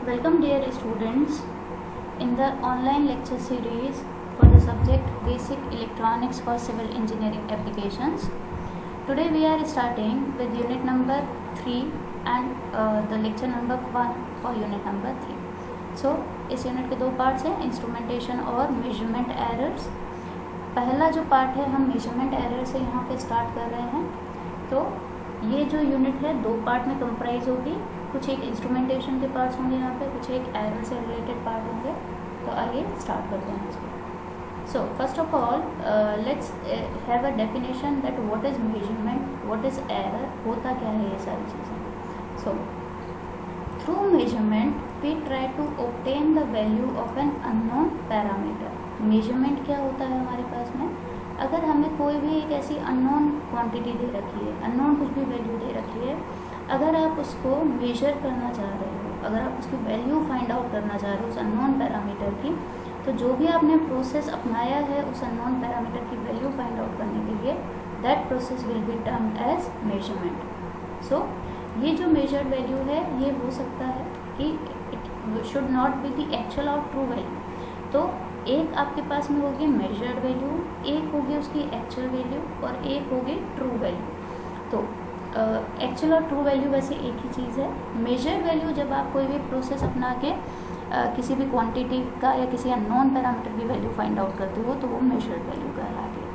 Welcome dear students in the online lecture series for the subject Basic Electronics for Civil Engineering Applications. Today we are starting with unit number 3 and the lecture number 1 for unit number 3. So इस unit के दो parts हैं, instrumentation और measurement errors. पहला जो part है हम measurement error से यहाँ पे स्टार्ट कर रहे हैं. तो ये जो यूनिट है दो पार्ट में कंप्राइज होगी. कुछ एक इंस्ट्रूमेंटेशन के पार्ट्स होंगे यहाँ पे, कुछ एक एरर से रिलेटेड पार्ट होंगे. तो आइए स्टार्ट करते हैं इसको. So first of all let's have a definition that what is measurement, what is error, होता क्या है ये सारी चीज़ें. So through measurement we try to obtain the value of an unknown parameter. Measurement क्या होता है हमारे पास में, अगर हमें कोई भी एक ऐसी अननोन क्वांटिटी दे रखी है, अननोन कुछ भी वैल्यू दे रखी है, अगर आप उसको मेजर करना चाह रहे हो, अगर आप उसकी वैल्यू फाइंड आउट करना चाह रहे हो उस अननोन पैरामीटर की, तो जो भी आपने प्रोसेस अपनाया है उस अननोन पैरामीटर की वैल्यू फाइंड आउट करने के लिए, that process will be termed as measurement. So ये जो मेजर्ड वैल्यू है ये हो सकता है कि it should not be the actual और ट्रू वैल्यू. तो एक आपके पास में होगी मेजर्ड वैल्यू, एक होगी उसकी एक्चुअल वैल्यू और एक होगी ट्रू वैल्यू. तो एक्चुअल और ट्रू वैल्यू वैसे एक ही चीज़ है. मेजर्ड वैल्यू जब आप कोई भी प्रोसेस अपना के किसी भी क्वांटिटी का या किसी अननोन पैरामीटर की वैल्यू फाइंड आउट करते हो तो वो मेजर्ड वैल्यू कहलाती है.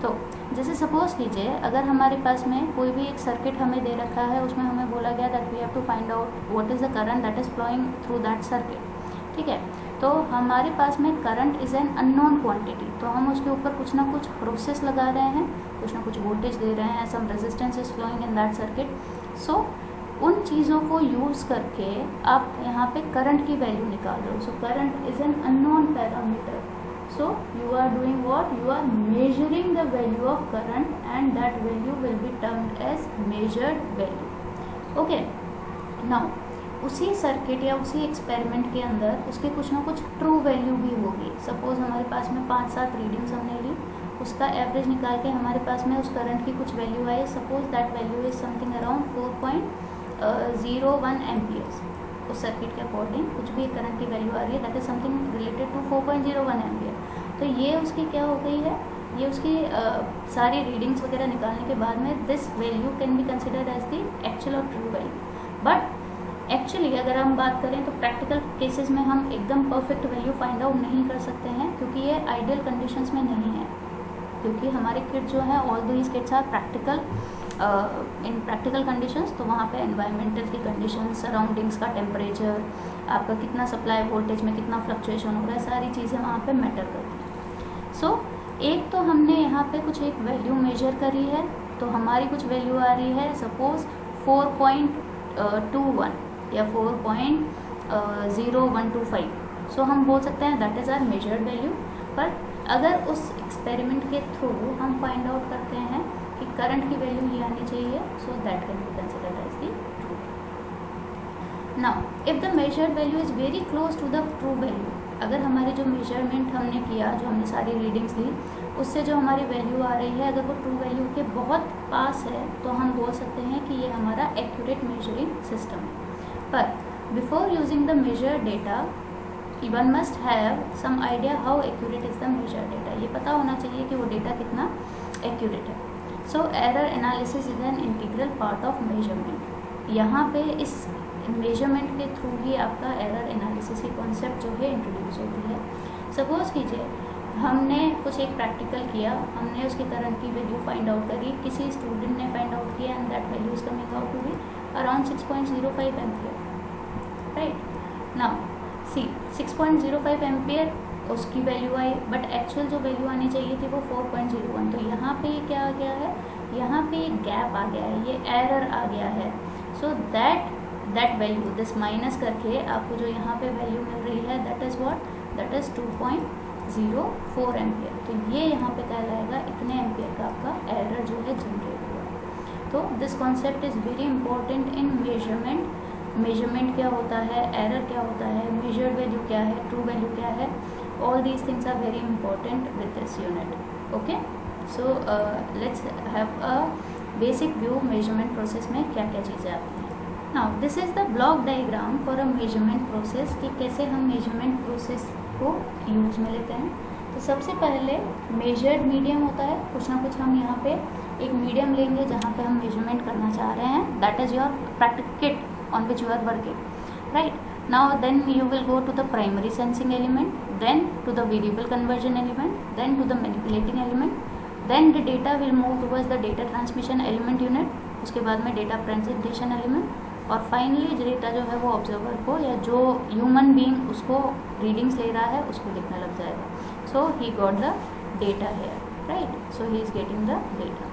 तो जैसे सपोज कीजिए अगर हमारे पास में कोई भी एक सर्किट हमें दे रखा है, उसमें हमें बोला गया that we have to find out what is the current that is flowing through that circuit. ठीक है, तो हमारे पास में current is an unknown quantity. तो हम उसके ऊपर कुछ ना कुछ प्रोसेस लगा रहे हैं, कुछ ना कुछ वोल्टेज दे रहे हैं, some resistance is flowing in that circuit. So उन चीज़ों को यूज़ करके आप यहाँ पे करंट की वैल्यू निकाल रहे हो. So current is an unknown parameter. So you are doing what? You are measuring the value of current and that value will be termed as measured value. Okay. Now उसी circuit या उसी experiment के अंदर उसके कुछ ना कुछ true value भी होगी. सपोज हमारे पास में 5-7 रीडिंग्स हमने ली, उसका एवरेज निकाल के हमारे पास में उस करंट की कुछ वैल्यू आई. Suppose that value is something around 4.01 amperes. उस सर्किट के अकॉर्डिंग कुछ भी करंट की वैल्यू आ रही है that is something related to 4.01 ampere. तो ये उसकी क्या हो गई है, ये उसकी सारी रीडिंग्स वगैरह निकालने के बाद में this value can be considered as the actual और ट्रू वैल्यू. बट एक्चुअली अगर हम बात करें तो प्रैक्टिकल केसेस में हम एकदम परफेक्ट वैल्यू फाइंड आउट नहीं कर सकते हैं, क्योंकि ये आइडियल कंडीशंस में नहीं है. क्योंकि हमारे किट जो है all these kits are practical in practical conditions. तो वहाँ पे एनवायरमेंटल की कंडीशंस, सराउंडिंग्स का टेम्परेचर, आपका कितना सप्लाई वोल्टेज में कितना फ्लक्चुएशन हो रहा है, सारी चीज़ें वहाँ पे मैटर करती हैं. सो एक तो हमने यहाँ पे कुछ एक वैल्यू मेजर करी है, तो हमारी कुछ वैल्यू आ रही है सपोज 4.21 या 4.0125. सो हम बोल सकते हैं that is our measured value. पर अगर उस एक्सपेरिमेंट के थ्रू हम फाइंड आउट करते हैं कि करंट की वैल्यू ये आनी चाहिए, so that can be considered as the true. Now if the measured value is very close to the true value, अगर हमारी जो मेजरमेंट हमने किया, जो हमने सारी रीडिंग्स ली, उससे जो हमारी वैल्यू आ रही है अगर वो ट्रू वैल्यू के बहुत पास है, तो हम बोल सकते हैं कि ये हमारा एक्यूरेट मेजरिंग सिस्टम है. पर before using the measure data one must have some idea how accurate is the measure data. ये पता होना चाहिए कि वो डेटा कितना एक्यूरेट है. So error analysis is an integral part of measurement. यहाँ पे इस मेजरमेंट के थ्रू ही आपका एरर एनालिसिस की कॉन्सेप्ट जो है इंट्रोड्यूस होती है. सपोज कीजिए हमने कुछ एक प्रैक्टिकल किया, हमने उसके करंट की वैल्यू फाइंड आउट करी, किसी स्टूडेंट ने फाइंड आउट किया and that value is coming out to be around 6.05 ampere. Right now see 6.05 ampere उसकी वैल्यू आई, बट एक्चुअल जो वैल्यू आनी चाहिए थी वो 4.01. तो यहाँ पे क्या आ गया है, यहाँ पे एक गैप आ गया है, ये एरर आ गया है. So that value this minus करके आपको जो यहाँ पे वैल्यू मिल रही है that is what, that is 2.04 ampere. तो ये यहाँ पे कहलाएगा इतने एम्पियर का आपका एरर जो है जनरेट हुआ. तो this concept is very important in measurement. Measurement क्या होता है, एरर क्या होता है, मेजर्ड वैल्यू क्या है, ट्रू वैल्यू क्या है, all these things are very important with this unit. Okay, so let's have a basic view measurement process में क्या क्या चीज़ें आती हैं. Now this is the block diagram for a measurement process, कि कैसे हम मेजरमेंट प्रोसेस को यूज में लेते हैं। तो सबसे पहले मेजर्ड मीडियम होता है, कुछ ना कुछ हम यहाँ पे एक मीडियम लेंगे जहाँ पे हम मेजरमेंट करना चाह रहे हैं, that is your practical kit on which you are working, right. Now then you will go to the primary sensing element, then to the variable conversion element, then to the manipulating element, then the data will move towards the data transmission element unit, उसके बाद में data presentation element, और finally data जो है वो observer को या जो ह्यूमन बीइंग उसको रीडिंग्स ले रहा है उसको लिखने लग जाएगा। So he got the data here, right, so he is getting the data.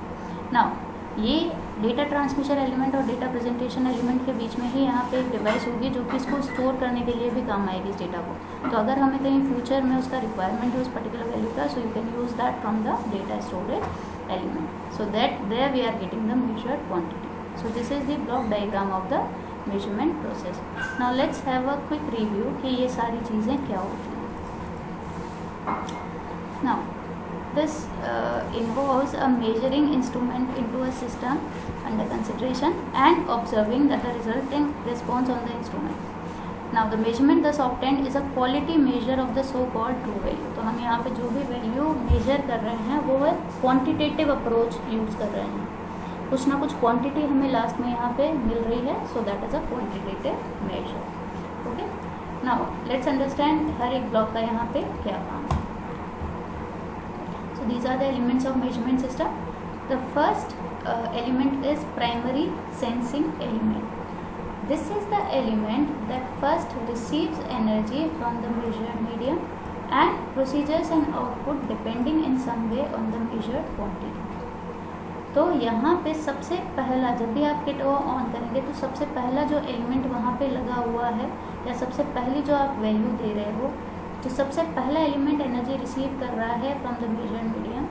Now ये डेटा ट्रांसमिशन एलिमेंट और डेटा प्रेजेंटेशन एलिमेंट के बीच में ही यहाँ पे एक डिवाइस होगी जो कि इसको स्टोर करने के लिए भी काम आएगी इस डेटा को। तो अगर हमें कहीं फ्यूचर में उसका रिक्वायरमेंट है उस पर्टिकुलर वैल्यू का, so you can use that from the data storage element, so that there we are getting the measured quantity. So this is the block diagram of the measurement process. Now let's have a quick review कि ये सारी चीज़ें क्या होती हैं। Now this involves a measuring instrument into a system under consideration and observing that the resulting response on the instrument. Now the measurement thus obtained is a quality measure of the so called true value. तो हम यहाँ पे जो भी value major कर रहे हैं वो है क्वांटिटेटिव अप्रोच यूज़ कर रहे हैं, कुछ ना कुछ क्वांटिटी हमें लास्ट में यहाँ पे मिल रही है, so that is a quantitative measure. Okay, now let's understand हर एक ब्लॉक का यहाँ पे क्या काम है। So these are the elements of measurement system. The first element is primary sensing element. This is the element that first receives energy from the measured medium and produces and output depending in some way on the measured quantity. तो यहाँ पे सबसे पहला, जब भी आप kit on करेंगे तो सबसे पहला जो एलिमेंट वहाँ पे लगा हुआ है या सबसे पहली जो आप वैल्यू दे रहे हो, जो सबसे पहला एलिमेंट एनर्जी रिसीव कर रहा है from the measured medium,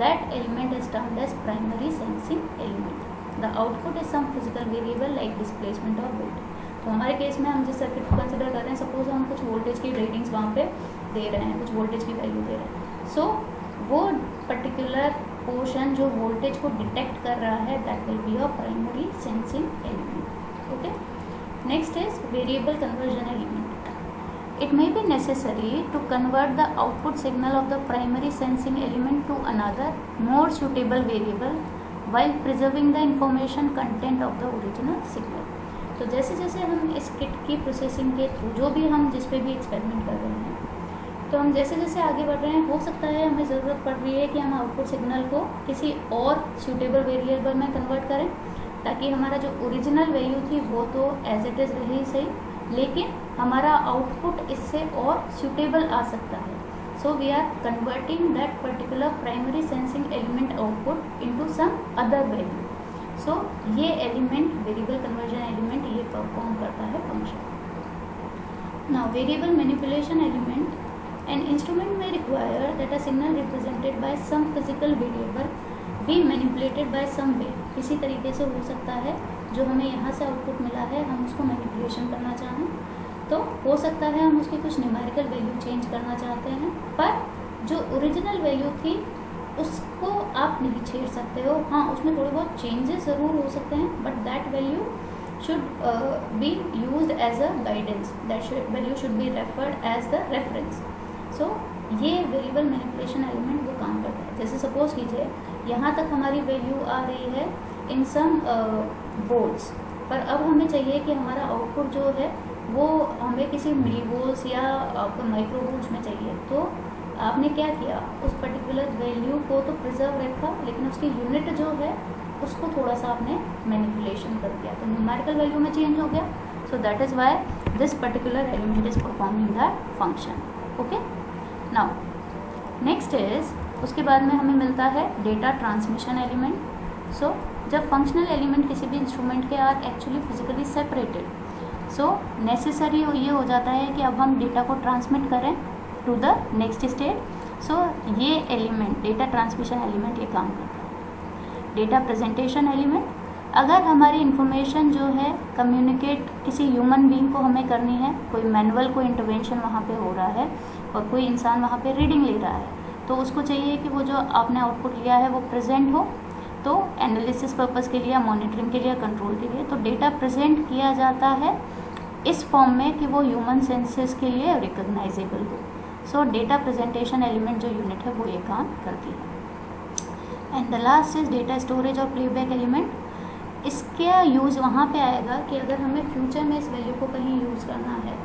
that element is termed as primary sensing element. The output is some physical variable like displacement और वेट। तो हमारे केस में हम जिस सर्किट को कंसिडर कर रहे हैं, सपोज हम कुछ वोल्टेज की रीडिंग्स वहाँ पे दे रहे हैं, कुछ वोल्टेज की वैल्यू दे रहे हैं, सो वो पर्टिकुलर पोर्शन जो वोल्टेज को डिटेक्ट कर रहा है that will be a primary sensing element. Okay, next is variable conversion element. It may be necessary to convert the output signal of the primary sensing element to another more suitable variable while preserving the information content of the original signal। तो जैसे जैसे हम इस kit की processing के through जो भी हम जिस पे भी एक्सपेरिमेंट कर रहे हैं, तो हम जैसे जैसे आगे बढ़ रहे हैं, हो सकता है हमें ज़रूरत पड़ रही है कि हम आउटपुट सिग्नल को किसी और सूटेबल वेरिएबल में कन्वर्ट करें, ताकि हमारा जो ओरिजिनल वैल्यू थी वो तो एज इट इज़ रही सही, लेकिन हमारा आउटपुट इससे और सूटेबल आ सकता है। So we are converting that particular primary sensing element output into some other value. So ये element variable conversion element ये perform करता है function. Now variable manipulation element, an instrument may require that a signal represented by some physical variable be manipulated by some way। इसी तरीके से हो सकता है जो हमें यहाँ से आउटपुट मिला है हम उसको मैनिपुलेशन करना चाहें, तो हो सकता है हम उसकी कुछ न्यूमेरिकल वैल्यू चेंज करना चाहते हैं, पर जो ओरिजिनल वैल्यू थी उसको आप नहीं छेड़ सकते हो। हाँ, उसमें थोड़े बहुत चेंजेस ज़रूर हो सकते हैं, but that value should be used as a guidance, that value should be referred as the reference. So ये वेरिएबल मैनिपुलेशन एलिमेंट वो काम करता है। जैसे सपोज कीजिए यहाँ तक हमारी वैल्यू आ रही है इन सम वोल्ट्स, पर अब हमें चाहिए कि हमारा आउटपुट जो है वो हमें किसी मिली वोल्ट्स या आपको माइक्रो वोल्ट्स में चाहिए। तो आपने क्या किया, उस पर्टिकुलर वैल्यू को तो प्रिजर्व रखा, लेकिन उसकी यूनिट जो है उसको थोड़ा सा आपने मैनिपुलेशन कर दिया, तो न्यूमेरिकल वैल्यू में चेंज हो गया। So that is why this particular element is performing that function. Okay, now next is, उसके बाद में हमें मिलता है डेटा ट्रांसमिशन एलिमेंट। सो जब फंक्शनल एलिमेंट किसी भी इंस्ट्रूमेंट के are actually physically separated, so necessary ये हो जाता है कि अब हम डेटा को ट्रांसमिट करें टू द नेक्स्ट स्टेट। सो ये एलिमेंट डेटा ट्रांसमिशन एलिमेंट ये काम करता है। डेटा प्रेजेंटेशन एलिमेंट, अगर हमारी इन्फॉर्मेशन जो है कम्युनिकेट किसी ह्यूमन बीइंग को हमें करनी है, कोई मैनुअल कोई इंटरवेंशन वहाँ पे हो रहा है और कोई इंसान वहाँ पे रीडिंग ले रहा है, तो उसको चाहिए कि वो जो आपने आउटपुट लिया है वो प्रेजेंट हो, तो एनालिसिस पर्पज़ के लिए, मॉनिटरिंग के लिए, कंट्रोल के लिए। तो डेटा प्रेजेंट किया जाता है इस फॉर्म में कि वो ह्यूमन सेंसेस के लिए रिकॉग्नाइजेबल हो। सो डेटा प्रेजेंटेशन एलिमेंट जो यूनिट है वो ये काम करती है। And the last is data storage और प्लेबैक एलिमेंट। इसका यूज़ वहाँ पे आएगा कि अगर हमें फ्यूचर में इस वैल्यू को कहीं यूज़ करना है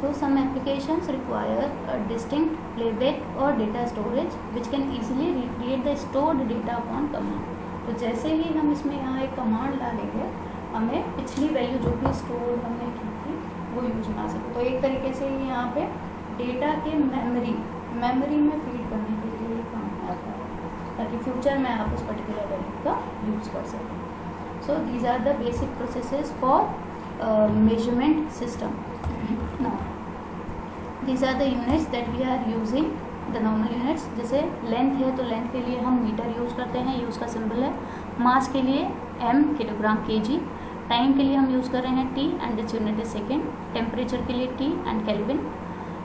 तो some applications require a distinct playback और data storage which can easily recreate the stored data upon command. तो जैसे ही हम इसमें यहाँ एक कमांड डालेंगे, हमें पिछली वैल्यू जो भी स्टोर हमने की थी वो यूज में आ सके। तो एक तरीके से ये यहाँ पे डेटा के मेमोरी में फीड करने के लिए ये काम आता है, ताकि फ्यूचर में आप उस पर्टिकुलर वैल्यू का यूज़ कर सकें। So these are the basic processes for measurement system. Now these are the units that we are using, the normal units। जैसे लेंथ है तो लेंथ के लिए हम मीटर यूज़ करते हैं, यूज़ का सिंबल है। मास के लिए m किलोग्राम kg। टाइम के लिए हम यूज़ कर रहे हैं t and its unit is second. Temperature के लिए t and kelvin.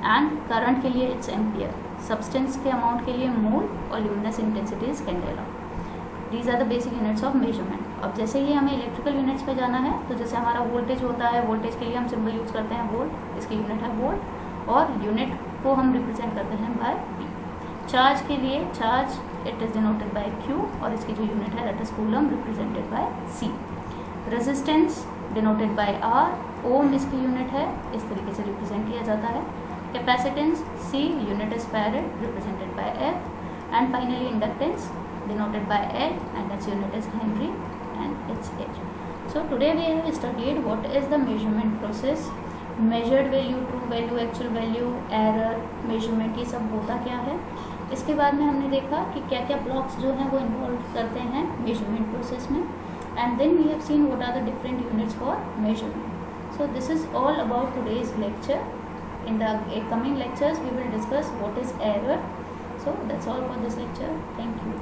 And current के लिए इट्स एम्पियर। सब्सटेंस के अमाउंट के लिए मोल और luminous intensity is candela. These are the basic units of measurement. अब जैसे ही हमें इलेक्ट्रिकल यूनिट्स पे जाना है तो जैसे हमारा वोल्टेज होता है, वोल्टेज के लिए हम सिंबल यूज़ करते हैं वोल्ट, इसकी यूनिट है वोल्ट, और यूनिट को हम रिप्रेजेंट करते हैं बाय P। चार्ज के लिए charge it is denoted by Q और इसकी जो यूनिट है that is coulomb, represented by C। Resistance denoted by R, ओम इसकी यूनिट है, इस तरीके से रिप्रेजेंट किया जाता है। Capacitance C, unit is farad, represented by F। And finally inductance denoted by L and its unit is Henry and its H। So today we have studied what is the measurement process, measured value, true value, actual value, error, measurement, ये सब होता क्या है। इसके बाद में हमने देखा कि क्या क्या ब्लॉक्स जो हैं वो इन्वॉल्व करते हैं मेजरमेंट प्रोसेस में। And then we have seen what are the different units for measurement. So this is all about today's lecture. In the coming lectures we will discuss what is error. So that's all for this lecture. Thank you.